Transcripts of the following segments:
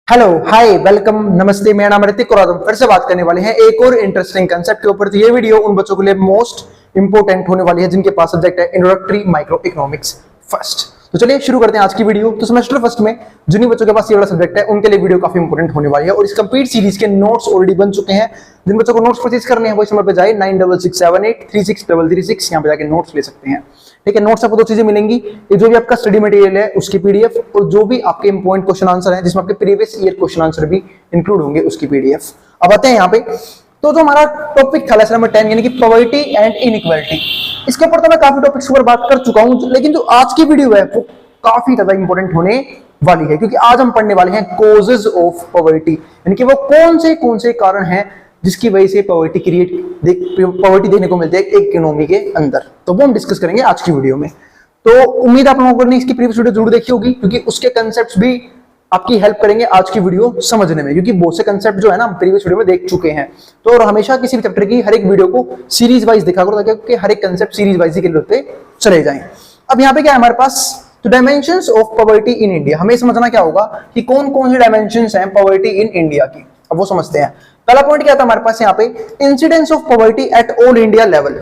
Hello hi welcome नमस्ते। मेरा नाम ऋतिक और आज हम फिर से बात करने वाले हैं एक और इंटरेस्टिंग कंसेप्ट के ऊपर। तो ये वीडियो उन बच्चों के लिए मोस्ट इंपोर्टेंट होने वाली है जिनके पास सब्जेक्ट है इंट्रोडक्टरी माइक्रो इकोनॉमिक्स फर्स्ट। तो चलिए शुरू करते हैं आज की वीडियो। तो सेमेस्टर फर्स्ट में जिन बच्चों के पास ये वाला सब्जेक्ट है उनके लिए वीडियो काफी इंपोर्टेंट होने वाली है और इस कंप्लीट सीरीज के नोट्स ऑलरेडी बन चुके हैं। जिन बच्चों को नोट्स परचेज करने हैं वो इस नंबर पे जाए 9667836336 यहाँ पे जाके नोट्स ले सकते हैं। ठीक है, नोट्स आपको दो चीजें मिलेंगी, ये जो भी आपका स्टडी मटेरियल है उसकी पीडीएफ और जो भी आपके इंपॉर्टेंट क्वेश्चन आंसर है जिसमें आपके प्रीवियस ईयर क्वेश्चन आंसर भी इंक्लूड होंगे उसकी पीडीएफ। अब आते हैं यहाँ पे। तो जो हमारा टॉपिक था लेसन नंबर 10 यानी कि पॉवर्टी एंड इनइक्वालिटी, इसके ऊपर तो मैं काफी टॉपिक्स के ऊपर बात कर चुका हूं, लेकिन जो आज की वीडियो है वो काफी ज्यादा इंपॉर्टेंट होने वाली है क्योंकि आज हम पढ़ने वाले हैं कॉजेज ऑफ पॉवर्टी, यानी कि वो कौन से कारण हैं जिसकी वजह से पॉवर्टी देखने को मिलती है एक इकोनॉमी के अंदर। तो वो हम डिस्कस करेंगे आज की वीडियो में। तो उम्मीद आप लोगों ने इसकी प्रीवियस वीडियो जरूर देखी होगी क्योंकि उसके कंसेप्ट्स भी आपकी हेल्प करेंगे आज की वीडियो समझने में, क्योंकि बहुत से कंसेप्ट जो है ना हम प्रीवियस वीडियो में देख चुके हैं। तो और हमेशा किसी भी चैप्टर की हर एक वीडियो को सीरीज वाइज देखा करो ताकि हर एक कंसेप्ट सीरीज वाइज ही होते चले जाएं। अब यहाँ पे क्या है हमारे पास, तो dimensions of poverty in India. हमें समझना क्या होगा कि कौन कौन से डायमेंशंस हैं पॉवर्टी इन इंडिया की। अब वो समझते हैं। पहला पॉइंट क्या था हमारे पास यहाँ पे, incidence of poverty at all India level.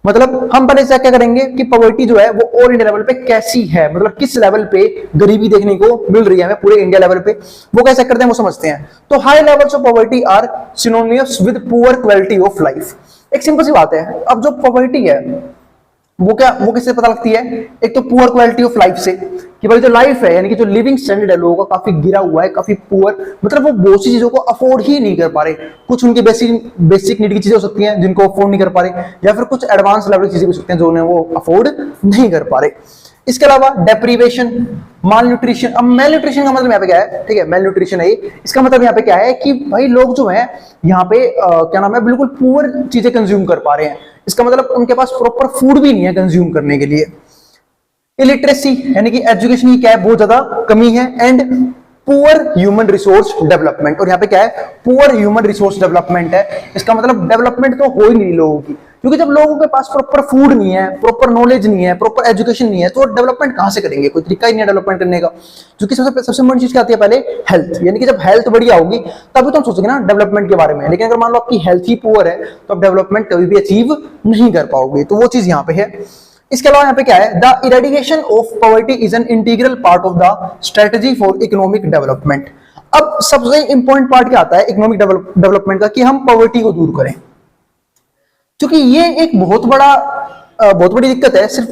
मतलब हम पहले से क्या करेंगे कि पॉवर्टी जो है वो ऑल इंडिया लेवल पे कैसी है, मतलब किस लेवल पे गरीबी देखने को मिल रही है हमें पूरे इंडिया लेवल पे, वो कैसे करते हैं वो समझते हैं। तो high levels of poverty are synonymous with poor quality of life. एक सिंपल सी बात है, अब जो पॉवर्टी है वो किससे पता लगती है, एक तो पुअर क्वालिटी ऑफ लाइफ से, कि भाई जो लाइफ है यानी कि जो लिविंग स्टैंडर्ड है लोगों का काफी गिरा हुआ है, काफी पुअर, मतलब वो बहुत सी चीजों को अफोर्ड ही नहीं कर पा रहे। कुछ उनकी बेसिक नीड की चीजें हो सकती हैं जिनको अफोर्ड नहीं कर पा रहे, या फिर कुछ एडवांस लेवल की चीजें हो सकती हैं जो उन्हें वो अफोर्ड नहीं कर पा रहे। इसके अलावा डेप्रीवेशन, माल न्यूट्रिशन। अब मेल न्यूट्रिशन का मतलब यहाँ पे क्या है, ठीक है, मेल न्यूट्रिशन है इसका मतलब यहाँ पे क्या है कि भाई लोग जो है यहाँ पे क्या नाम है बिल्कुल पुअर चीजें कंज्यूम कर पा रहे हैं। इसका मतलब उनके पास प्रॉपर फूड भी नहीं है कंज्यूम करने के लिए। इलिटरेसी यानी कि एजुकेशन की क्या है बहुत ज्यादा कमी है। And poor human resource development, और यहाँ पे क्या है पुअर ह्यूमन रिसोर्स डेवलपमेंट है। इसका मतलब डेवलपमेंट तो हो ही नहीं लोगों की, क्योंकि जब लोगों के पास प्रॉपर फूड नहीं है, प्रॉपर नॉलेज नहीं है, प्रॉपर एजुकेशन नहीं है तो डेवलपमेंट कहां से करेंगे, कोई तरीका ही नहीं है डेवलपमेंट करने का। क्योंकि सबसे बड़ी चीज क्या आती है पहले, हेल्थ, यानी कि जब हेल्थ बढ़िया होगी तभी तो हम सोचेंगे ना डेवलपमेंट के बारे में। लेकिन अगर मान लो आपकी हेल्थ ही पुअर है तो आप डेवलपमेंट कभी भी अचीव नहीं कर पाओगे, तो वो चीज यहाँ पे है। इसके अलावा यहाँ पे क्या है, the eradication of poverty is an integral part of the strategy for economic development. अब सबसे इंपॉर्टेंट पार्ट क्या आता है इकोनॉमिक डेवलपमेंट का, कि हम पॉवर्टी को दूर करें, क्योंकि ये एक बहुत बड़ी दिक्कत है सिर्फ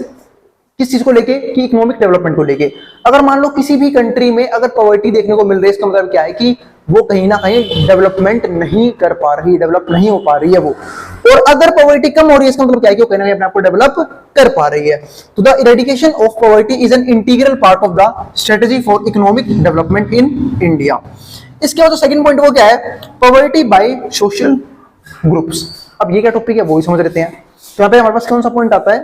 किस चीज को लेके, कि इकोनॉमिक डेवलपमेंट को लेके। अगर मान लो किसी भी कंट्री में अगर पॉवर्टी देखने को मिल रही है, इसका मतलब क्या है कि वो कहीं ना कहीं डेवलपमेंट नहीं कर पा रही, डेवलप नहीं हो पा रही है वो। और अगर पॉवर्टी कम हो रही है इसका मतलब क्या है कि वो कहीं ना कहीं अपने आप को डेवलप कर पा रही है। तो the eradication of poverty is an integral part of the strategy for economic development in India. इसके बाद सेकंड पॉइंट वो क्या है, पॉवर्टी बाय सोशल ग्रुप्स। अब ये क्या टॉपिक है वो ही समझ लेते हैं। तो यहाँ पे हमारे पास कौन सा पॉइंट आता है,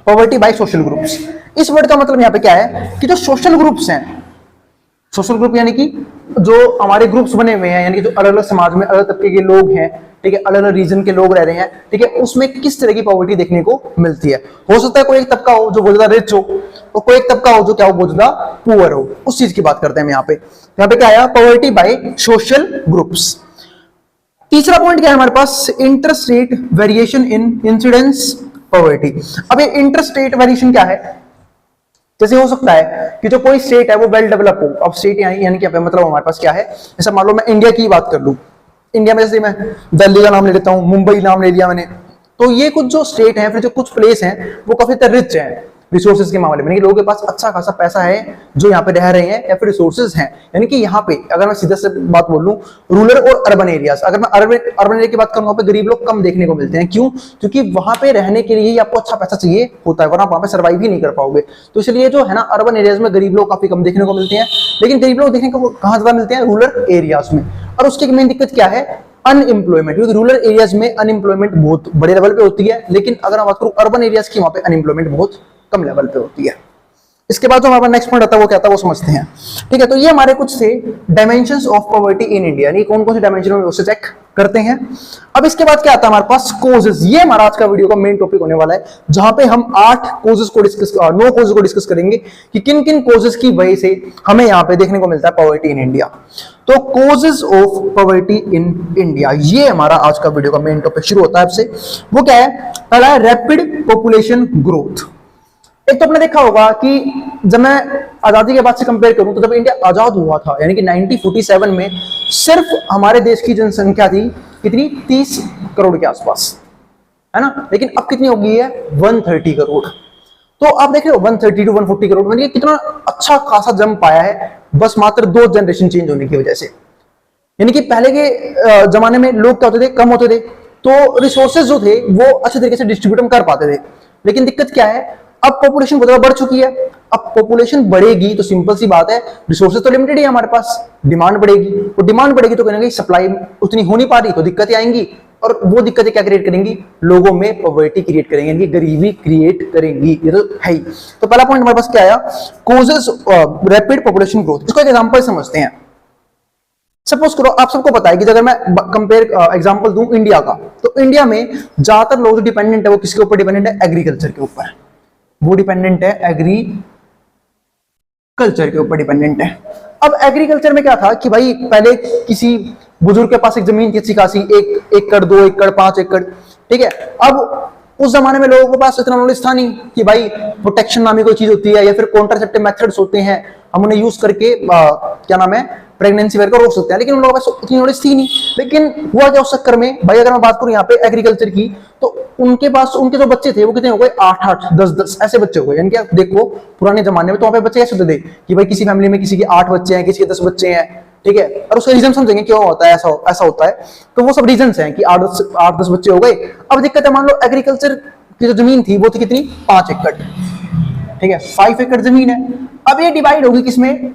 पॉवर्टी बाय सोशल ग्रुप्स। इस वर्ड का मतलब यहाँ पे क्या है कि जो सोशल ग्रुप्स हैं, सोशल ग्रुप यानी कि जो हमारे ग्रुप्स बने हुए हैं, यानी कि जो अलग अलग समाज में अलग तबके के लोग हैं, ठीक है, अलग अलग रीजन के लोग रह रहे हैं, ठीक है, उसमें किस तरह की पॉवर्टी देखने को मिलती है। हो सकता है कोई एक तबका हो जो बहुत ज्यादा रिच हो और कोई एक तबका हो जो क्या हो बहुत ज्यादा पुअर हो, उस चीज की बात करते हैं यहाँ पे। यहाँ पे क्या आया, पॉवर्टी बाय सोशल ग्रुप्स। तीसरा पॉइंट क्या है हमारे पास, interstate variation in incidence poverty. अब ये इंटरस्टेट वेरिएशन क्या है, जैसे हो सकता है कि जो कोई स्टेट है वो वेल डेवलप हो। अब स्टेट यानी क्या है, मतलब हमारे पास क्या है, जैसे मान लो मैं इंडिया की बात कर लूं, इंडिया में जैसे मैं दिल्ली का नाम ले लेता हूं, मुंबई नाम ले लिया मैंने, तो ये कुछ जो स्टेट है फिर जो कुछ प्लेस हैं वो काफी रिच है रिसोर्सेज के मामले में, लोगों के पास अच्छा खासा पैसा है जो यहाँ पे रह रहे हैं या फिर रिसोर्सेज हैं। यानी कि यहाँ पे अगर मैं सीधा से बात बोलूं, रूरल और अर्बन एरियाज, अगर मैं अर्बन एरिया की बात करूँ, वहां पे गरीब लोग कम देखने को मिलते हैं। क्यों? क्योंकि वहां पे रहने के लिए आपको अच्छा पैसा चाहिए होता है, वरना वहां पे सर्वाइव ही नहीं कर पाओगे। तो इसलिए जो है ना अर्बन एरियाज में गरीब लोग काफी कम देखने को मिलते हैं, लेकिन गरीब लोग देखने को कहां ज्यादा मिलते हैं, रूरल एरियाज में। और उसकी मेन दिक्कत क्या है, अनएम्प्लॉयमेंट, क्योंकि रूरल एरियाज में अनएम्प्लॉयमेंट बहुत बड़े लेवल पे होती है, लेकिन अगर मैं बात करूं अर्बन एरियाज की, वहां पे अनएम्प्लॉयमेंट बहुत कम लेवल पे होती है। इसके बाद जो हमारा नेक्स्ट पॉइंट आता है वो क्या आता है वो समझते हैं। ठीक है, तो ये हमारे कुछ थे dimensions of poverty in India, यानी कौन कौन से डायमेंशन में उससे चेक करते हैं। अब इसके बाद क्या आता है हमारे पास कॉजेस, ये हमारा आज का वीडियो का मेन टॉपिक होने वाला है, जहां पे हम 8 कॉजेस को डिस्कस 9 कॉजेस को डिस्कस करेंगे कि किन किन कॉजेस की वजह से हमें यहां पे देखने को मिलता है पॉवर्टी इन इंडिया। तो causes of poverty in India, ये हमारा आज का वीडियो का मेन टॉपिक शुरू होता है आपसे। वो क्या है? पहला है रैपिड पॉपुलेशन ग्रोथ। एक तो आपने देखा होगा कि जब मैं आजादी के बाद से कंपेयर करूं तो जब इंडिया आजाद हुआ था यानी कि 1947 में सिर्फ हमारे देश की जनसंख्या थी कितनी, 30 करोड़ के आसपास, है ना। लेकिन अब कितनी हो गई है, 130 करोड़। तो आप देख रहे हो 130 टू 140 करोड़ में कितना अच्छा खासा जंप आया है, बस मात्र 2 जनरेशन चेंज होने की वजह से। यानी कि पहले के जमाने में लोग क्या होते थे, कम होते थे, तो रिसोर्सेज जो थे वो अच्छे तरीके से डिस्ट्रीब्यूट हम कर पाते थे। लेकिन दिक्कत क्या है, अब पॉपुलेशन बहुत ज्यादा बढ़ चुकी है। अब पॉपुलेशन बढ़ेगी तो सिंपल सी बात है, रिसोर्सेज तो लिमिटेड ही है हमारे पास, डिमांड बढ़ेगी, और डिमांड बढ़ेगी तो कहीं ना कहीं सप्लाई उतनी हो नहीं पा रही, तो दिक्कतें आएंगी, और वो दिक्कतें क्या क्रिएट करेंगी, लोगों में पॉवर्टी क्रिएट करेंगे, यानी गरीबी क्रिएट करेंगी। ये तो है ही। तो पहला पॉइंट हमारे पास क्या आया, कॉजेस रैपिड पॉपुलेशन ग्रोथ। इसको एक एग्जांपल समझते हैं। सपोज करो आप सबको पता है कि अगर मैं कंपेयर एग्जांपल दूं इंडिया का, तो इंडिया में ज्यादातर लोग जो डिपेंडेंट है वो किसके ऊपर डिपेंडेंट है, एग्रीकल्चर के ऊपर। वो डिपेंडेंट है एग्रीकल्चर के ऊपर डिपेंडेंट है। अब एग्रीकल्चर में क्या था कि भाई पहले किसी बुजुर्ग के पास एक जमीन थी अच्छी खासी, 1 एकड़ 2 एकड़ 5 एकड़, ठीक है। अब उस जमाने में लोगों के पास इतना नॉलेज था नहीं कि भाई प्रोटेक्शन नामी कोई चीज होती है या फिर कॉन्ट्रासेप्टिव मेथड्स होते हैं, हम उन्हें यूज करके क्या नाम है, प्रेगनेंसी वगैरह को रोक सकते हैं। लेकिन उन लोगों के पास उतनी नॉलेज थी नहीं। लेकिन हुआ क्या उस चक्कर में, भाई अगर मैं बात करूं यहाँ पे एग्रीकल्चर की, तो उनके पास उनके जो बच्चे थे वो कितने हो गए, 8-8 10-10 ऐसे बच्चे हो गए। यानी कि आप देखो पुराने जमाने में तो वहां पे बच्चे कैसे होते थे कि भाई किसी फैमिली में किसी के 8 बच्चे हैं, किसी के 10 बच्चे हैं, ठीक है। और उसका रीजन समझेंगे क्यों होता है ऐसा होता है। तो वो सब रीजन हैं कि 8-10 बच्चे हो गए। अब दिक्कत है, मान लो एग्रीकल्चर की जो जमीन थी वो थी कितनी, 5 एकड़, ठीक है, 5 एकड़ जमीन है। अब ये डिवाइड होगी किसमें,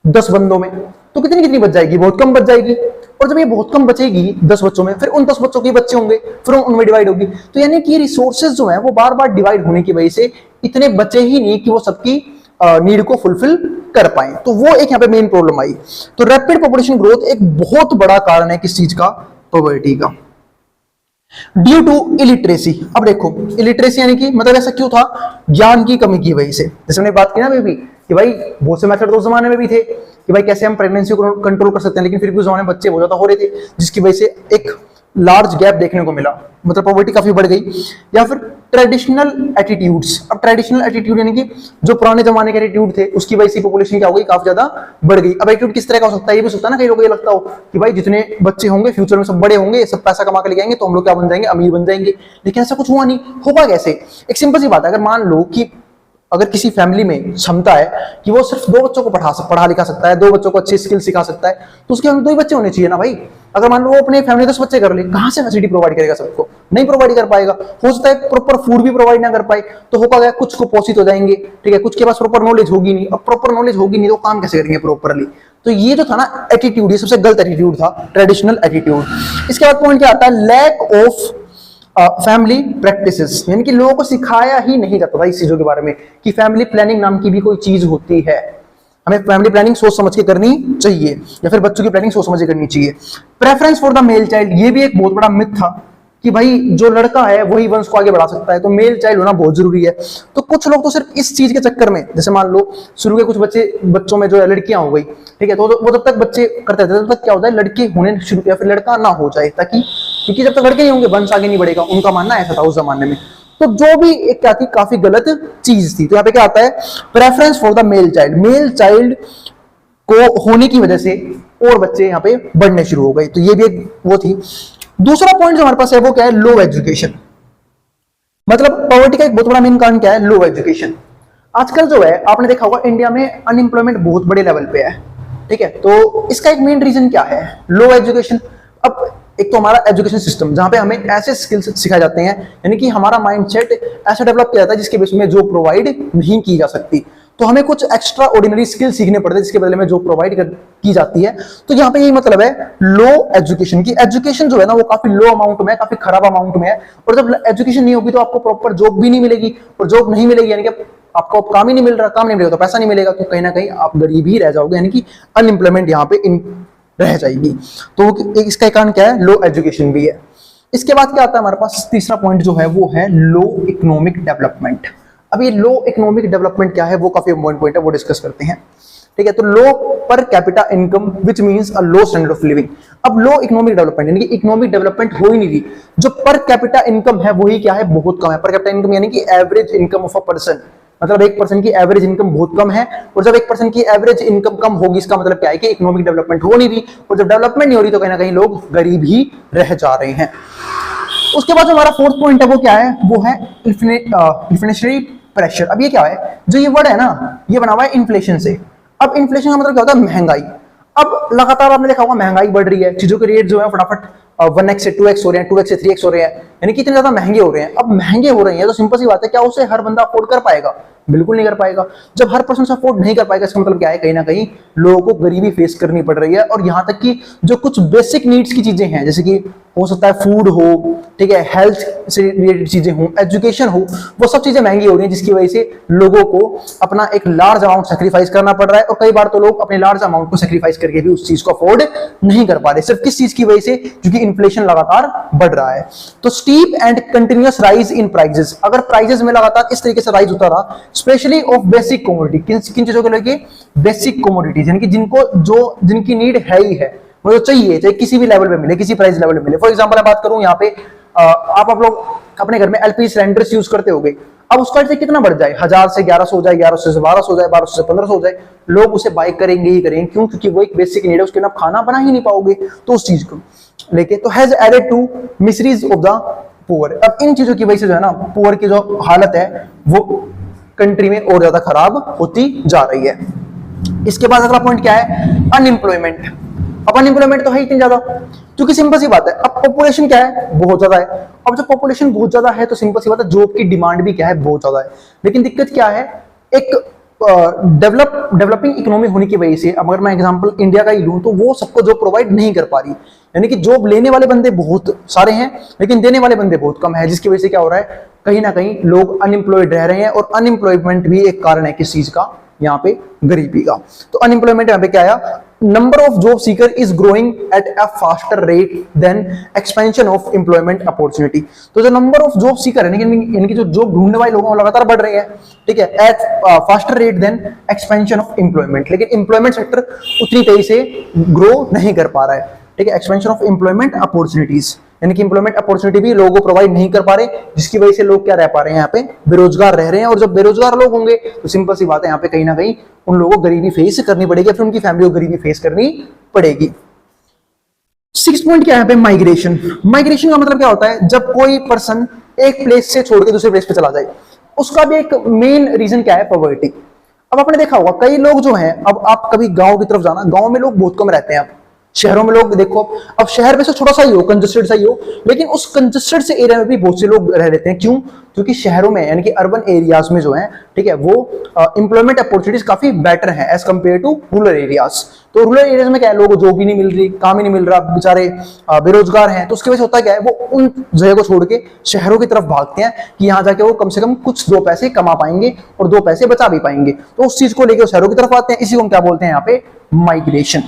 10 बंदों में, तो कितनी कितनी बच जाएगी, बहुत कम बच जाएगी। और जब ये बहुत कम बचेगी 10 बच्चों में, फिर उन 10 बच्चों के बच्चे होंगे, फिर उनमें डिवाइड होगी। तो यानी कि रिसोर्सेज जो है वो बार बार डिवाइड होने की वजह से इतने बचे ही नहीं कि वो सबकी नीड को फुलफिल कर पाए। तो वो एक यहाँ पे मेन प्रॉब्लम आई। तो रैपिड पॉपुलेशन ग्रोथ एक बहुत बड़ा कारण है किस चीज का, पॉवर्टी का, ड्यू टू इलिटरेसी। अब देखो इलिटरेसी यानी कि मतलब ऐसा क्यों था, ज्ञान की कमी की वजह से। जैसे हमने बात की ना बेबी कि भाई बहुत से मेथड तो उस जमाने में भी थे कि भाई कैसे हम प्रेगनेंसी को कंट्रोल कर सकते हैं, लेकिन फिर भी उस जमाने में बच्चे बहुत ज्यादा हो रहे थे, जिसकी वजह से एक लार्ज गैप देखने को मिला, मतलब पॉवर्टी काफी बढ़ गई। या फिर ट्रेडिशनल एटीट्यूड्स। अब ट्रेडिशनल एटीट्यूड यानी कि जो पुराने जमाने के एटीट्यूड थे उसकी वजह से पॉपुलेशन क्या हो गई, काफी ज्यादा बढ़ गई। अब एटीट्यूड किस तरह का हो सकता है, ये भी सकता है ना, कई लोगों को ये लगता हो कि भाई जितने बच्चे होंगे फ्यूचर में सब बड़े होंगे, सब पैसा कमा के लेके आएंगे, तो हम लोग क्या बन जाएंगे, अमीर बन जाएंगे। लेकिन ऐसा कुछ हुआ नहीं। होगा कैसे, एक सिंपल सी बात है, अगर मान लो कि अगर किसी फैमिली में क्षमता है कि वो सिर्फ 2 बच्चों को पढ़ा लिखा सकता है, 2 बच्चों को अच्छे स्किल सिखा सकता है, तो उसके अंदर 2 ही बच्चे होने चाहिए ना भाई। अगर मान लो वो अपने फैमिली 10 बच्चे कर ले, कहां से फैसिलिटी प्रोवाइड करेगा सबको, नहीं प्रोवाइड कर पाएगा। हो सकता है प्रॉपर फूड भी प्रोवाइड ना कर पाए, तो होगा क्या, कुछ को पोषित हो जाएंगे, ठीक है, कुछ के पास प्रॉपर नॉलेज होगी नहीं। अब प्रॉपर नॉलेज होगी नहीं तो काम कैसे करेंगे प्रॉपरली। तो ये जो था ना एटीट्यूड, ये सबसे गलत एटीट्यूड था, ट्रेडिशनल एटीट्यूड। इसके बाद पॉइंट क्या आता है, लैक ऑफ फैमिली प्रैक्टिसेस, यानी कि लोगों को सिखाया ही नहीं जाता था इस चीजों के बारे में कि फैमिली प्लानिंग नाम की भी कोई चीज होती है। हमें फैमिली प्लानिंग सोच समझ के करनी चाहिए, या फिर बच्चों की प्लानिंग सोच समझ के करनी चाहिए। Preference for the male child, ये भी एक बहुत बड़ा मिथ था कि भाई जो लड़का है वही वंश को आगे बढ़ा सकता है, तो मेल चाइल्ड होना बहुत जरूरी है। तो कुछ लोग तो सिर्फ इस चीज के चक्कर में, जैसे मान लो शुरू के कुछ बच्चों में जो है लड़कियां हो गई, ठीक है, तो वो जब तक बच्चे करते थे तब तक क्या होता है, लड़के होने शुरू या फिर लड़का ना हो जाए, ताकि क्योंकि जब तक लड़के ही होंगे वंश आगे नहीं बढ़ेगा, उनका मानना ऐसा था उस जमाने में। तो जो भी एक क्या थी, काफी गलत चीज थी। तो यहाँ पे क्या आता है, preference for the male child, male child को होने की वजह से और बच्चे यहाँ पे बढ़ने शुरू हो गए। तो ये भी एक वो थी। दूसरा पॉइंट जो हमारे पास है वो क्या है, लो एजुकेशन। मतलब पॉवर्टी का एक बहुत बड़ा मेन कारण क्या है, लो एजुकेशन। आजकल जो है आपने देखा होगा इंडिया में अनएम्प्लॉयमेंट बहुत बड़े लेवल पे है, ठीक है। तो इसका एक मेन रीजन क्या है, लो एजुकेशन। अब एक तो हमारा एजुकेशन सिस्टम जहां पे हमें ऐसे स्किल्स सिखाए जाते हैं, यानी कि हमारा माइंडसेट ऐसा डेवलप किया जाता है जिसके बेस में जो प्रोवाइड नहीं की जा सकती, तो हमें कुछ एक्स्ट्रा ऑर्डिनरी स्किल सीखने पड़ते हैं जिसके बदले में जो प्रोवाइड की जाती है। तो यहाँ पे यही मतलब है लो एजुकेशन की। एजुकेशन जो है ना वो काफी लो अमाउंट में है, काफी खराब अमाउंट में है। और जब एजुकेशन नहीं होगी तो आपको प्रॉपर जॉब भी नहीं मिलेगी, और जॉब नहीं मिलेगी यानी कि आपको अब काम ही नहीं मिल रहा, काम नहीं मिलेगा तो पैसा नहीं मिलेगा, तो कहीं ना कहीं आप गरीब ही रह जाओगे, यानी कि अनएम्प्लॉयमेंट यहाँ पे रह जाएगी। तो इसका कारण क्या है, लो एजुकेशन भी है। इसके बाद क्या आता है हमारे पास, तीसरा पॉइंट जो है वो है लो इकोनॉमिक डेवलपमेंट। अब ये लो इकोनॉमिक डेवलपमेंट क्या है, वो काफी इंपॉर्टेंट पॉइंट है, वो डिस्कस करते हैं। ठीक है, तो low per capita income which means a low standard of living. अब लो इकोनॉमिक डेवलपमेंट यानी कि इकोनॉमिक डेवलपमेंट हो ही नहीं रही, जो पर कैपिटा इनकम है वही क्या है, बहुत कम है। पर कैपिटा इनकम यानी कि average income of a person, मतलब एक पर्सन की एवरेज इनकम बहुत कम है, और जब एक पर्सन की एवरेज इनकम कम होगी इसका मतलब क्या है कि इकोनॉमिक डेवलपमेंट हो नहीं रही, और जब डेवलपमेंट नहीं हो रही तो कहीं ना कहीं लोग गरीब ही रह जा रहे हैं। उसके बाद जो हमारा फोर्थ पॉइंट है वो क्या है, वो है इन्फ्लेशनरी प्रेशर। अब ये क्या है, जो ये वर्ड है ना ये बना हुआ है इन्फ्लेशन से। अब इन्फ्लेशन का मतलब क्या होता है, महंगाई। अब लगातार आपने देखा होगा महंगाई बढ़ रही है, चीजों के रेट जो है फटाफट 1x से 2x हो रहे हैं, 2x से 3x हो रहे हैं, यानी कि इतने ज्यादा महंगे हो रहे हैं। अब महंगे हो रहे हैं तो सिंपल सी बात है, क्या उसे हर बंदा अफोर्ड कर पाएगा, बिल्कुल नहीं कर पाएगा। जब हर पर्सन से अफोर्ड नहीं कर पाएगा इसका मतलब क्या है, कहीं ना कहीं लोगों को गरीबी फेस करनी पड़ रही है। और यहाँ तक कि जो कुछ बेसिक नीड्स की चीजें हैं, जैसे कि हो सकता है फूड हो, ठीक है, हेल्थ से रिलेटेड चीजें हो, एजुकेशन हो, वो सब चीजें महंगी हो रही हैं, जिसकी वजह से लोगों को अपना एक लार्ज अमाउंट सेक्रीफाइस करना पड़ रहा है। और कई बार तो लोग अपने लार्ज अमाउंट को सेक्रीफाइस करके भी उस चीज को अफोर्ड नहीं कर पा रहे, सिर्फ किस चीज की वजह से, क्योंकि इन्फ्लेशन लगातार बढ़ रहा है। तो steep and continuous rise in prices, अगर प्राइसेस में लगातार इस तरीके से राइज होता रहा, स्पेशली ऑफ बेसिक कमोडिटी, किन चीजों के लिए, बेसिक कमोडिटीज, यानी कि जिनको जो जिनकी नीड है ही है, वो चाहिए, चाहे किसी भी लेवल पे मिले, किसी प्राइस लेवल पे मिले। फॉर एग्जांपल मैं बात करूं यहाँ पे आप लोग अपने घर में एलपीजी सिलेंडर्स यूज करते होंगे, अब उसका रेट कितना बढ़ जाए, 1000 से 1100 हो जाए, 1100 से 1200 हो जाए, 1200 से 1500 हो जाए, लोग उसे बाय करेंगे ही करेंगे। क्यों? क्योंकि वो एक बेसिक नीड है, उसके बिना आप खाना बना ही नहीं पाओगे। तो उस चीज को लेके तो has added to miseries of the poor. अब इन चीजों की वजह से जो है ना, पुअर की जो हालत है वो कंट्री में और ज्यादा खराब होती जा रही है। इसके बाद अगला पॉइंट क्या है, अनएम्प्लॉयमेंट। अब अनएम्प्लॉयमेंट तो है इतनी ज्यादा, क्योंकि सिंपल सी बात है, अब पॉपुलेशन क्या है, बहुत ज्यादा है। अब जब पॉपुलेशन बहुत ज्यादा है तो सिंपल सी बात है, जॉब की डिमांड भी क्या है, बहुत ज्यादा है। लेकिन दिक्कत क्या है, एक डेवलपिंग इकोनॉमी होने की वजह से, अगर मैं एग्जांपल इंडिया का ही लूं, तो वो सबको जॉब प्रोवाइड नहीं कर पा रही, यानी कि जॉब लेने वाले बंदे बहुत सारे हैं लेकिन देने वाले बंदे बहुत कम है, जिसकी वजह से क्या हो रहा है, कहीं ना कहीं लोग अनएम्प्लॉयड रह रहे हैं। और अनएम्प्लॉयमेंट भी एक कारण है किस चीज का, यहाँ पे गरीबी का। तो अनएम्प्लॉयमेंट यहाँ पे क्या आया, number of job seeker is growing at a faster rate than expansion of employment opportunity. तो जो नंबर ऑफ जॉब सीकर है, यानी कि जो जॉब ढूंढने वाले लोग लगातार बढ़ रहे हैं, ठीक है, at faster rate than expansion of employment. लेकिन एम्प्लॉयमेंट सेक्टर उतनी तेजी से ग्रो नहीं कर पा रहा है, ठीक है, एक्सपेंशन ऑफ एम्प्लॉयमेंट अपॉर्चुनिटीज, यानी कि एम्प्लॉयमेंट अपॉर्चुनिटी भी लोगों को प्रोवाइड नहीं कर पा रहे, जिसकी वजह से लोग क्या रह पा रहे हैं, यहाँ पे बेरोजगार रह रहे हैं। और जब बेरोजगार लोग होंगे तो सिंपल सी बात है, यहाँ पे कहीं ना कहीं उन लोगों को गरीबी फेस करनी पड़ेगी, फिर उनकी फैमिली को गरीबी फेस करनी पड़ेगी। 6 पॉइंट क्या है यहाँ पे, माइग्रेशन। माइग्रेशन का मतलब क्या होता है, जब कोई पर्सन एक प्लेस से छोड़ के दूसरे प्लेस पे चला जाए। उसका भी एक मेन रीजन क्या है, पॉवर्टी। अब आपने देखा होगा कई लोग जो हैं, अब आप कभी गांव की तरफ जाना, गांव में लोग बहुत कम रहते हैं। अब शहरों में लोग देखो, अब शहर में से छोटा सा ही हो, कंजस्टेड सा ही हो, लेकिन उस कंजस्टेड से एरिया में भी बहुत से लोग रह लेते हैं। क्यों? क्योंकि शहरों में यानी कि अर्बन एरियाज में जो है, ठीक है, वो एम्प्लॉयमेंट अपॉर्चुनिटीज काफी बेटर है as compare to rural areas. तो रूरल एरियाज में क्या है, लोगों को जॉब ही नहीं मिल रही, काम ही नहीं मिल रहा, बेचारे बेरोजगार हैं। तो उसकी वजह से होता क्या है, वो उन जगह को छोड़ के शहरों की तरफ भागते हैं कि यहाँ जाके वो कम से कम कुछ 2 पैसे कमा पाएंगे और 2 पैसे बचा भी पाएंगे। तो उस चीज को लेकर शहरों की तरफ आते हैं। इसी को हम क्या बोलते हैं यहाँ पे, माइग्रेशन।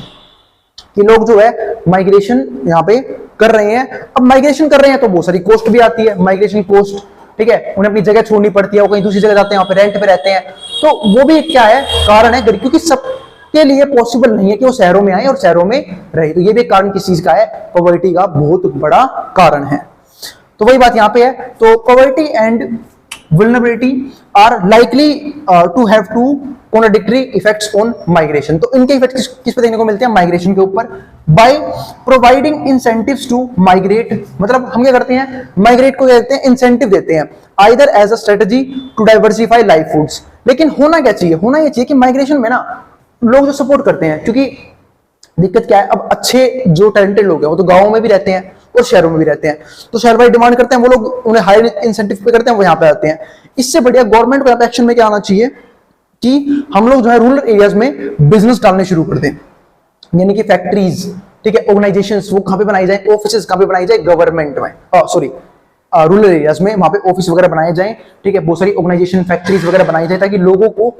कि लोग जो है माइग्रेशन यहाँ पे कर रहे हैं। अब माइग्रेशन कर रहे हैं तो बहुत सारी कॉस्ट भी आती है, माइग्रेशन कॉस्ट, ठीक है, उन्हें अपनी जगह छोड़नी पड़ती है, वो कहीं दूसरी जगह जाते हैं, वहां पे रेंट पे रहते हैं। तो वो भी क्या है, कारण है, क्योंकि सबके लिए पॉसिबल नहीं है कि वो शहरों में आए और शहरों में रहे। तो ये भी कारण किस चीज का है, पॉवर्टी का बहुत बड़ा कारण है। तो वही बात यहाँ पे है। तो poverty and vulnerability are likely to have two contradictory effects on migration। तो इनके इफेक्ट किस पे देखने को मिलते हैं, माइग्रेशन के ऊपर। by providing incentives to migrate, मतलब हम क्या करते हैं, माइग्रेट को क्या कहते हैं, इंसेंटिव देते हैं, either as a strategy to diversify livelihoods। लेकिन होना क्या चाहिए, होना ये चाहिए कि माइग्रेशन में ना लोग जो सपोर्ट करते हैं, क्योंकि दिक्कत क्या है, अब अच्छे जो टैलेंटेड लोग हैं वो तो गांवों में भी रहते हैं और शहरों में भी रहते हैं। तो शहर वाले डिमांड करते हैं, वो लोग उन्हें हायर इंसेंटिव पे करते हैं, वो यहाँ पे आते हैं। इससे बढ़िया गवर्नमेंट को यहाँ पे एक्शन में क्या आना चाहिए कि हम लोग जो है रूरल एरियाज में बिजनेस डालने शुरू कर दें, यानी कि फैक्ट्रीज, ठीक है, ऑर्गेनाइजेशंस वो कहाँ पे बनाई जाए, ऑफिसेज कहाँ पे बनाई जाए, गवर्नमेंट में, सॉरी रूरल एरियाज में वहां पे ऑफिस वगैरह बनाए जाएं, ठीक है, बहुत सारी ऑर्गेनाइजेशन फैक्ट्रीज वगैरह बनाई जाए ताकि लोगों को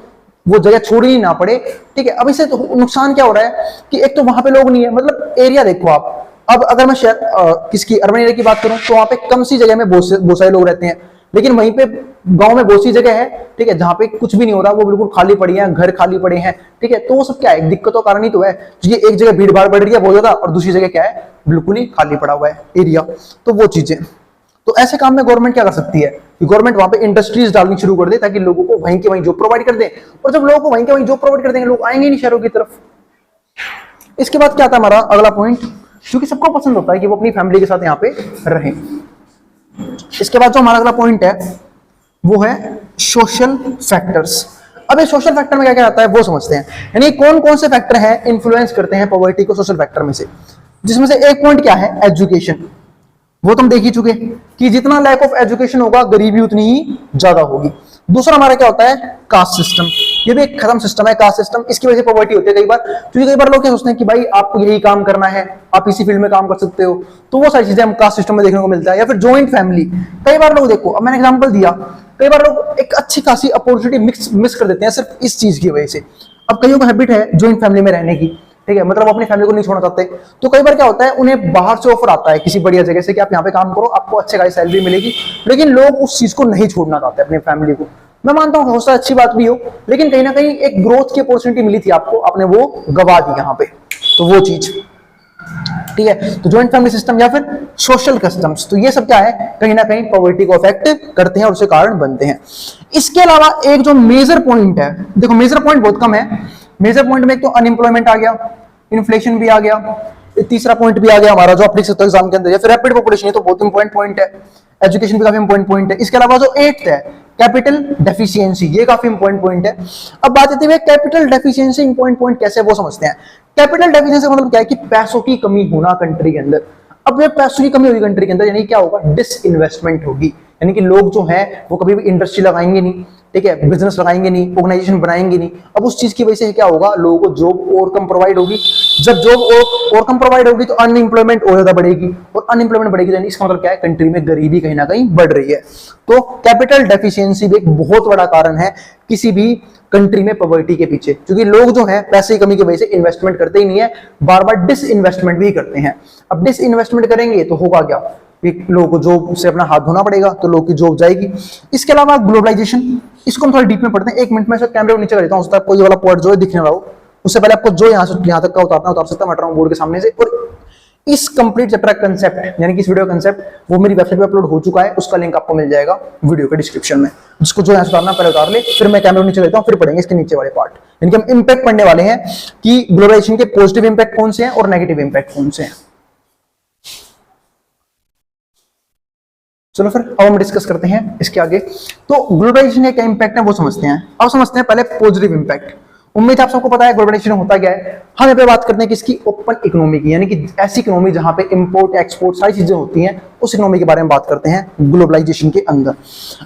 वो जगह छोड़नी ना पड़े, ठीक है। अब इससे तो नुकसान क्या हो रहा है कि एक तो वहां पे लोग नहीं है, मतलब एरिया देखो आप, अब अगर मैं शहर किसकी अर्बन एरिया की बात करूं तो वहां पे कम सी जगह में बहुत सारे लोग रहते हैं, लेकिन वहीं पे गांव में बहुत सी जगह है, ठीक है, जहां पे कुछ भी नहीं हो रहा, वो बिल्कुल खाली पड़ी है, घर खाली पड़े हैं, ठीक है। तो वो सब क्या है, दिक्कतों का कारण ही तो है। ये एक जगह भीड़ भाड़ बढ़ रही है बहुत ज्यादा और दूसरी जगह क्या है, बिल्कुल ही खाली पड़ा हुआ है एरिया। तो वो चीजें, तो ऐसे काम में गवर्नमेंट क्या कर सकती है कि गवर्नमेंट वहां पे इंडस्ट्रीज डालनी शुरू कर दे ताकि लोगों को वहीं के वहीं जॉब प्रोवाइड कर दे, और जब लोगों को वहीं के वहीं जॉब प्रोवाइड कर देंगे लोग आएंगे नहीं शहरों की तरफ। इसके बाद क्या था हमारा अगला पॉइंट, क्योंकि सबको पसंद होता है कि वो अपनी फैमिली के साथ यहाँ पे रहें। इसके बाद जो हमारा अगला पॉइंट है वो है सोशल फैक्टर्स। अब ये सोशल फैक्टर में क्या क्या आता है वो समझते हैं, यानी कौन कौन से फैक्टर हैं इन्फ्लुएंस करते हैं पॉवर्टी को सोशल फैक्टर में से, जिसमें से एक पॉइंट क्या है, एजुकेशन। वो तुम देख ही चुके कि जितना लैक ऑफ एजुकेशन होगा गरीबी उतनी ही ज्यादा होगी। दूसरा हमारा क्या होता है, कास्ट सिस्टम। ये भी एक खत्म सिस्टम है कास्ट सिस्टम, इसकी वजह से पॉवर्टी होती है कई बार, क्योंकि कई बार लोग क्या सोचते हैं कि भाई आपको यही काम करना है, आप इसी फील्ड में काम कर सकते हो, तो वो सारी चीजें हम कास्ट सिस्टम में देखने को मिलता है। या फिर जॉइंट फैमिली, कई बार लोग देखो, अब मैंने एग्जांपल दिया, कई बार लोग एक अच्छी खासी अपॉर्चुनिटी मिस कर देते हैं सिर्फ इस चीज की वजह से। अब कईयों को हैबिट है जॉइंट फैमिली में रहने की, ठीक है, मतलब अपनी फैमिली को नहीं छोड़ना चाहते, तो कई बार क्या होता है उन्हें बाहर से ऑफर आता है किसी बढ़िया जगह से कि आप यहाँ पे काम करो, आपको अच्छे खासी सैलरी मिलेगी, लेकिन लोग उस चीज को नहीं छोड़ना चाहते अपनी फैमिली को। मैं मानता हूँ हो सकता है अच्छी बात भी हो, लेकिन कहीं ना कहीं एक ग्रोथ की अपॉर्चुनिटी मिली थी आपको, आपने वो गवा दी यहाँ पे, तो वो चीज, ठीक है। तो जॉइंट फैमिली सिस्टम या फिर सोशल कस्टम्स, तो ये सब क्या है, कहीं ना कहीं पॉवर्टी को अफेक्ट करते हैं और उसके कारण बनते हैं। इसके अलावा एक जो मेजर पॉइंट है, देखो मेजर पॉइंट बहुत कम है, मेजर पॉइंट में एक तो अनएम्प्लॉयमेंट आ गया, इन्फ्लेशन भी आ गया, तीसरा पॉइंट भी आ गया हमारा जो आप लिख सकते हो एग्जाम के अंदर, या फिर रैपिड पॉपुलेशन, ये तो बहुत इंपॉर्टेंट पॉइंट है। एजुकेशन भी काफी इंपॉर्टेंट पॉइंट है। इसके अलावा जो 8th है कैपिटल डेफिशिएंसी, ये काफी इंपॉर्टेंट पॉइंट है। अब बात आती है कैपिटल डेफिशिएंसी इंपॉर्टेंट पॉइंट कैसे है वो समझते हैं। कैपिटल डेफिशिएंसी मतलब क्या है कि पैसों की कमी होना कंट्री के अंदर। अब जब पैसों की कमी होगी कंट्री के अंदर, यानी क्या होगा, डिसइन्वेस्टमेंट होगी, यानी कि लोग जो है वो कभी भी इंडस्ट्री लगाएंगे नहीं, ठीक है, बिजनेस लगाएंगे नहीं, ऑर्गेनाइजेशन बनाएंगे नहीं। अब उस चीज की वजह से क्या होगा, लोगों को जॉब और कम प्रोवाइड होगी। जब जॉब और कम प्रोवाइड होगी तो अनएम्प्लॉयमेंट और ज्यादा बढ़ेगी, और अनएम्प्लॉयमेंट बढ़ेगी यानी इसका मतलब क्या है, कंट्री में गरीबी कहीं ना कहीं बढ़ रही है। तो कैपिटल डेफिशिएंसी भी एक बहुत बड़ा कारण है किसी भी कंट्री में पॉवर्टी के पीछे, क्योंकि लोग जो है पैसे की कमी की वजह से इन्वेस्टमेंट करते ही नहीं है, बार बार डिसइन्वेस्टमेंट भी करते हैं। अब डिसइन्वेस्टमेंट करेंगे तो होगा क्या, लोगों को जॉब से अपना हाथ धोना पड़ेगा, तो लोग की जॉब जाएगी। इसके अलावा ग्लोबलाइजेशन, इसको हम थोड़ा डीप में पढ़ते हैं। एक मिनट में कैमरे को नीचे कर देता हूं, उसका कोई वाला पॉइंट जो है दिखने वाला हो, उससे पहले आपको जो यहाँ से यहाँ तक का उतार सकता है बोर्ड के सामने से। और इस कंप्लीट चैप्टर का कंसेप्ट यानी कि इस वीडियो कंसेप्ट वो मेरी वेबसाइट पे अपलोड हो चुका है, उसका लिंक आपको मिल जाएगा वीडियो के डिस्क्रिप्शन में। जिसको जो यहाँ से उतारना पहले उतार ले, फिर मैं कैमरे को नीचे लेता हूँ, फिर पढ़ेंगे इसके नीचे वाले पार्ट, यानी कि हम इंपैक्ट पढ़ने वाले हैं कि ग्लोबलाइजेशन के पॉजिटिव इंपैक्ट कौन से हैं और नेगेटिव इंपैक्ट कौन से हैं। चलो फिर अब हम डिस्कस करते हैं इसके आगे। तो ग्लोबलाइजेशन का क्या इंपैक्ट है वो समझते हैं। अब समझते हैं पहले पॉजिटिव इंपैक्ट। उम्मीद है आप सबको पता है ग्लोबलाइजेशन होता क्या है। हम यहाँ पे बात करते हैं कि इसकी ओपन इकोनॉमी की, यानी कि ऐसी इकोनॉमी जहां पे इंपोर्ट एक्सपोर्ट सारी चीजें होती हैं, उस इकोनॉमी के बारे में बात करते हैं ग्लोबलाइजेशन के अंदर।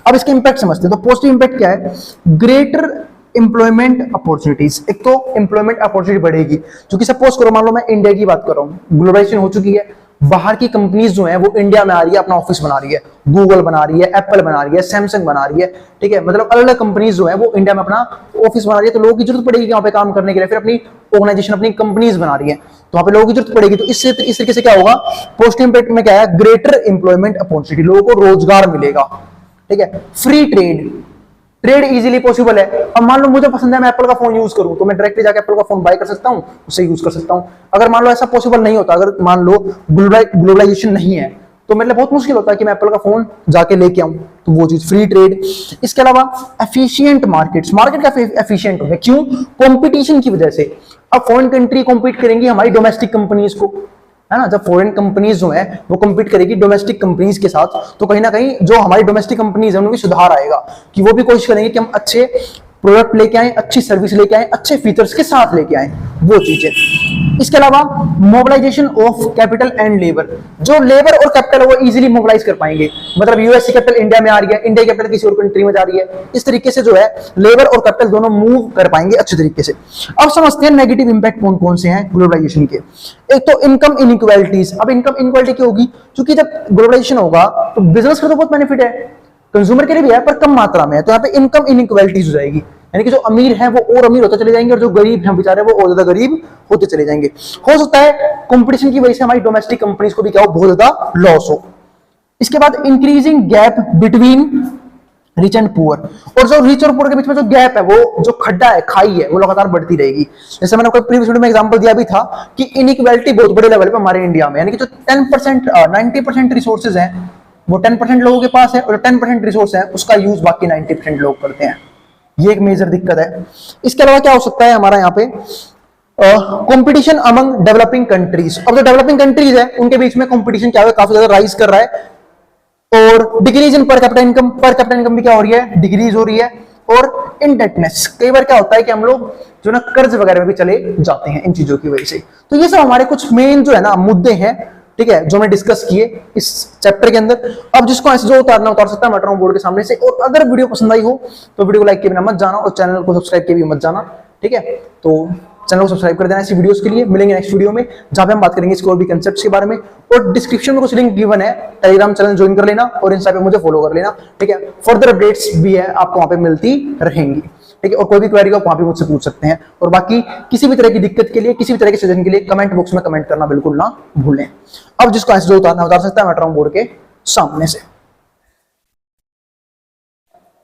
अब इसके इंपैक्ट समझते हैं। तो पॉजिटिव इंपैक्ट क्या है, ग्रेटर एम्प्लॉयमेंट अपॉर्चुनिटीज। एक तो एम्प्लॉयमेंट अपॉर्चुनिटी बढ़ेगी, क्योंकि सपोज करो मान लो मैं इंडिया की बात कर रहा हूँ, ग्लोबलाइजेशन हो चुकी है, बाहर की कंपनीज जो है वो इंडिया में आ रही है, अपना ऑफिस बना रही है, गूगल बना रही है, एप्पल बना रही है, सैमसंग बना रही है, ठीक है, मतलब अलग अलग कंपनीज जो है वो इंडिया में अपना ऑफिस बना रही है। तो लोगों की जरूरत पड़ेगी यहाँ पे काम करने के लिए, फिर अपनी ऑर्गेनाइजेशन अपनी कंपनीज बना रही है, तो वहां पे लोगों की जरूरत पड़ेगी। तो इस तरीके से क्या होगा, पॉजिटिव इंपैक्ट में क्या है, ग्रेटर एम्प्लॉयमेंट अपॉर्चुनिटी, लोगों को रोजगार मिलेगा, ठीक है। Free trade, trade easily possible है। अब मान लो मुझे पसंद है मैं एप्पल का फोन यूज करूं, तो मैं डायरेक्टली जाकर एप्पल का फोन बाय कर सकता हूं, उसे यूज कर सकता हूं। अगर मान लो ऐसा पॉसिबल नहीं होता, अगर मान लो ग्लोबलाइजेशन नहीं है, तो मतलब बहुत मुश्किल होता है कि मैं एप्पल का फोन जाके लेके आऊं। तो वो चीज फ्री ट्रेड। इसके अलावा एफिशिएंट मार्केट्स, मार्केट का एफिशिएंट होगा, क्यों, कंपटीशन की वजह से। अब फॉरेन कंट्री कॉम्पीट करेंगी हमारी डोमेस्टिक कंपनीज को, है ना, जब फॉरेन कंपनीज जो है वो कम्पीट करेगी डोमेस्टिक कंपनीज के साथ, तो कहीं ना कहीं जो हमारी डोमेस्टिक कंपनीज है उनमें भी सुधार आएगा, कि वो भी कोशिश करेंगे कि हम अच्छे प्रोडक्ट लेके आए, अच्छी सर्विस लेके आए, अच्छे फीचर्स के साथ लेके आए। वो चीजें। इसके अलावा mobilisation of capital and labour, जो लेबर और कैपिटल वो इजीली मोबिलाइज कर पाएंगे, मतलब यूएस कैपिटल इंडिया में आ रही है, इंडिया कैपिटल किसी और कंट्री में जा रही है, इस तरीके से जो है लेबर और कैपिटल दोनों मूव कर पाएंगे अच्छे तरीके से। अब समझते हैं नेगेटिव इंपैक्ट कौन कौन से हैं ग्लोबलाइजेशन के। एक तो इनकम इनइक्वालिटीज। अब इनकम इनइक्वालिटी क्या होगी, क्योंकि जब ग्लोबलाइजेशन होगा तो बिजनेस का तो बहुत बेनिफिट है, कंज्यूमर के लिए भी है पर कम मात्रा में है, तो यहाँ पे इनकम इनइक्वालिटीज हो जाएगी, यानी कि जो अमीर हैं वो और अमीर होते चले जाएंगे और जो गरीब हैं बेचारे वो और ज्यादा गरीब होते चले जाएंगे। हो सकता है कंपटीशन की वजह से हमारी डोमेस्टिक कंपनीज को भी क्या हो, बहुत ज्यादा लॉस हो। इसके बाद increasing gap between rich and poor, और जो रिच और पुअर के बीच में जो गैप है, वो जो खड्डा है, खाई है, वो लगातार बढ़ती रहेगी। जैसे मैंने आपको प्रीवियस वीडियो में एग्जांपल दिया भी था कि इनइक्वालिटी बहुत बड़े लेवल पे हमारे इंडिया में, यानी कि जो 10% 90% रिसोर्सेज हैं वो 10% लोगों के पास है, और 10% रिसोर्स है उसका यूज बाकी 90% लोग करते हैं। ये एक मेजर दिक्कत है। इसके अलावा क्या हो सकता है हमारा यहाँ पे, कंपटीशन अमंग डेवलपिंग कंट्रीज। अब जो डेवलपिंग कंट्रीज है उनके बीच में कंपटीशन क्या है, काफी ज्यादा राइज कर रहा है, और डिक्रीज इन पर कैपिटल इनकम, पर कैपिटल इनकम भी क्या हो रही है, डिक्रीज हो रही है। और इंडेटनेस, कई बार क्या होता है कि हम लोग जो ना कर्ज वगैरह में भी चले जाते हैं इन चीजों की वजह से। तो ये सब हमारे कुछ मेन जो है ना मुद्दे हैं, ठीक है, जो मैं डिस्कस किए इस चैप्टर के अंदर। अब जिसको ऐसे जो उतारना उतार सकता है, मैं बोर्ड के सामने से। और अगर वीडियो पसंद आई हो तो वीडियो को लाइक किए बिना मत जाना, और चैनल को सब्सक्राइब किए भी मत जाना, ठीक है। तो चैनल को सब्सक्राइब कर देना ऐसी वीडियोस के लिए। मिलेंगे नेक्स्ट वीडियो में जहां पे हम बात करेंगे इसके और भी कंसेप्ट्स के बारे में, और डिस्क्रिप्शन में कुछ लिंक गिवन है, टेलीग्राम चैनल ज्वाइन कर लेना और इंस्टा पे मुझे फॉलो कर लेना, ठीक है। फर्दर अपडेट्स भी है आपको वहां पे मिलती रहेंगी, ठीक है। और कोई भी क्वेरी हो वहां पे मुझसे पूछ सकते हैं, और बाकी किसी भी तरह की दिक्कत के लिए, किसी भी तरह के सजेशन के लिए कमेंट बॉक्स में कमेंट करना बिल्कुल ना भूलें। अब जिसको ऐसे जो उतारना उतार सकता है, मैं बोर्ड के सामने से।